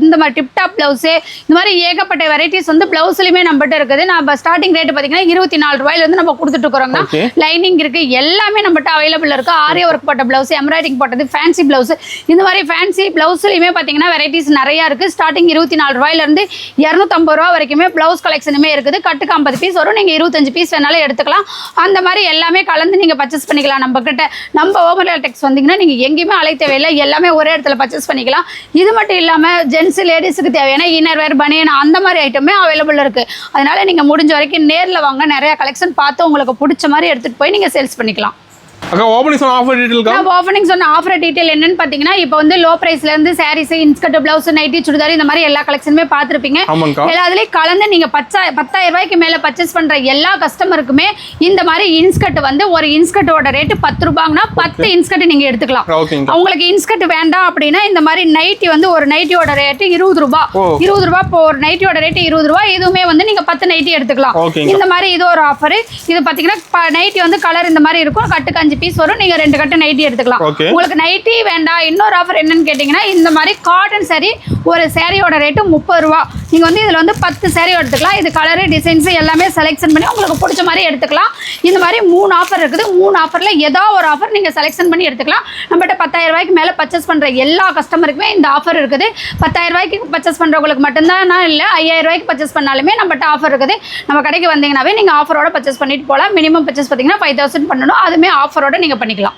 இந்த மாதிரி டிப்டாப் பிளவுஸு இந்த மாதிரி ஏகப்பட்ட வெரைட்டிஸ் வந்து பிளவுஸ்லையுமே நம்மகிட்ட இருக்குது. நம்ம ஸ்டார்டிங் ரேட்டு பார்த்தீங்கன்னா 24 ரூபாயிலேருந்து நம்ம கொடுத்துட்டு இருக்கிறோம்னா லைனிங் இருக்குது. எல்லாமே நம்மகிட்ட அவைலபிள் இருக்குது. ஆரிய ஒர்க் போட்ட பிளவுஸ் எம்ப்ராய்டிங் போட்டது ஃபேன்சி பிளவுஸ் இந்த மாதிரி ஃபேன்சி பிளவுஸ்லையுமே பார்த்தீங்கன்னா வெரைட்டிஸ் நிறையா இருக்குது. ஸ்டார்டிங் 24 ரூபாயில இருந்து 250 ரூபாய் வரைக்குமே பிளவுஸ் கலெக்ஷனுமே இருக்குது. கட்டுக்கு 50 பீஸ் வரும். நீங்க 25 பீஸ் வேணாலும் எடுத்துக்கலாம். அந்த மாதிரி எல்லாமே கலந்து நீங்க பர்ச்சேஸ் பண்ணிக்கலாம். நம்ம கிட்ட நம்ம ஓமர்கலா டெக்ஸ் வந்தீங்கன்னா நீங்க எங்கேயுமே அலைய தேவையில்லை. எல்லாமே ஒரே இடத்துல பர்ச்சேஸ் பண்ணிக்கலாம். இது மட்டும் இல்லாம ஜென்ஸ் லேடிஸுக்கு தேவையான இன்னர் வேர் பனியன் அந்த மாதிரி ஐட்டமே அவைலபிள் இருக்கு. அதனால நீங்க முடிஞ்ச வரைக்கும் நேரில் வாங்க. நிறைய கலெக்ஷன் பார்த்து உங்களுக்கு பிடிச்ச மாதிரி எடுத்துட்டு போய் நீங்க சேல்ஸ் பண்ணிக்கலாம். அக்கா ஓபனிங் சொன்ன ஆஃபர் டீடைல்க்கா நான் ஓபனிங் சொன்ன ஆஃபர் டீடைல் என்னன்னு பாத்தீங்கன்னா இப்போ வந்து லோ பிரைஸ்ல இருந்து saris inskirt blouse nightie churidar இந்த மாதிரி எல்லா கலெக்ஷனுமே பார்த்திருப்பீங்க ஆமாங்கக்கா எல்லாத்துலயும் கலந்து நீங்க 10,000 ரூபாய்க்கு மேல பர்ச்சேஸ் பண்ற எல்லா கஸ்டமருக்குமே இந்த மாதிரி இன்ஸ்கர்ட் வந்து ஒரு இன்ஸ்கர்ட்டோட ரேட் 10 ரூபாய்னா 10 இன்ஸ்கர்ட் நீங்க எடுத்துக்கலாம். ஓகேங்கக்கா உங்களுக்கு இன்ஸ்கர்ட் வேண்டாம் அப்படின்னா இந்த மாதிரி நைட்டி வந்து ஒரு நைட்டியோட ரேட் 20 ரூபாய் ஓ 20 ரூபாய் இப்போ ஒரு நைட்டியோட ரேட் 20 ரூபாய் இதுவுமே வந்து நீங்க 10 நைட்டி எடுத்துக்கலாம். ஓகேங்க இந்த மாதிரி இது ஒரு ஆஃபர். இது பாத்தீங்கன்னா நைட்டி வந்து கலர் இந்த மாதிரி இருக்கும் கட்டுக்கு 5 பீஸ் வரும் நீங்க 2 கட்டு நைட்டி எடுத்துக்கலாம். ஓகே உங்களுக்கு நைட்டி வேண்டாம் இன்னொரு ஆஃபர் என்னன்னு கேட்டீங்கன்னா இந்த மாதிரி காட்டன் saree ஒரு சாரியோட ரேட் 30 ரூபாய் நீங்க வந்து இதுல வந்து 10 saree எடுத்துக்கலாம். இது கலர் டிசைன்ஸ் எல்லாமே செலக்ஷன் பண்ணி உங்களுக்கு பிடிச்ச மாதிரி எடுத்துக்கலாம். இந்த மாதிரி 3 ஆஃபர் இருக்குது. 3 ஆஃபர்ல ஏதோ ஒரு ஆஃபர் நீங்க செலக்ஷன் பண்ணி எடுத்துக்கலாம். நம்மகிட்ட 10,000 ரூபாய்க்கு மேல பர்ச்சேஸ் பண்ற எல்லா கஸ்டமருக்குமே இந்த ஆஃபர் இருக்குது. 10,000 ரூபாய்க்கு பர்ச்சேஸ் பண்றவங்களுக்கு மட்டும்தான் இல்ல 5,000 ரூபாய்க்கு பர்ச்சேஸ் பண்ணாலுமே நம்மகிட்ட ஆஃபர் இருக்குது. நம்ம கடைக்கு வந்தீங்கன்னாவே நீங்க ஆஃபரோட பர்ச்சேஸ் பண்ணிட்டு போகலாம். மினிமம் பர்ச்சேஸ் பார்த்தீங்கன்னா 5,000 பண்ணணும். அதுமே ஆஃபரோட நீங்க பண்ணிக்கலாம்.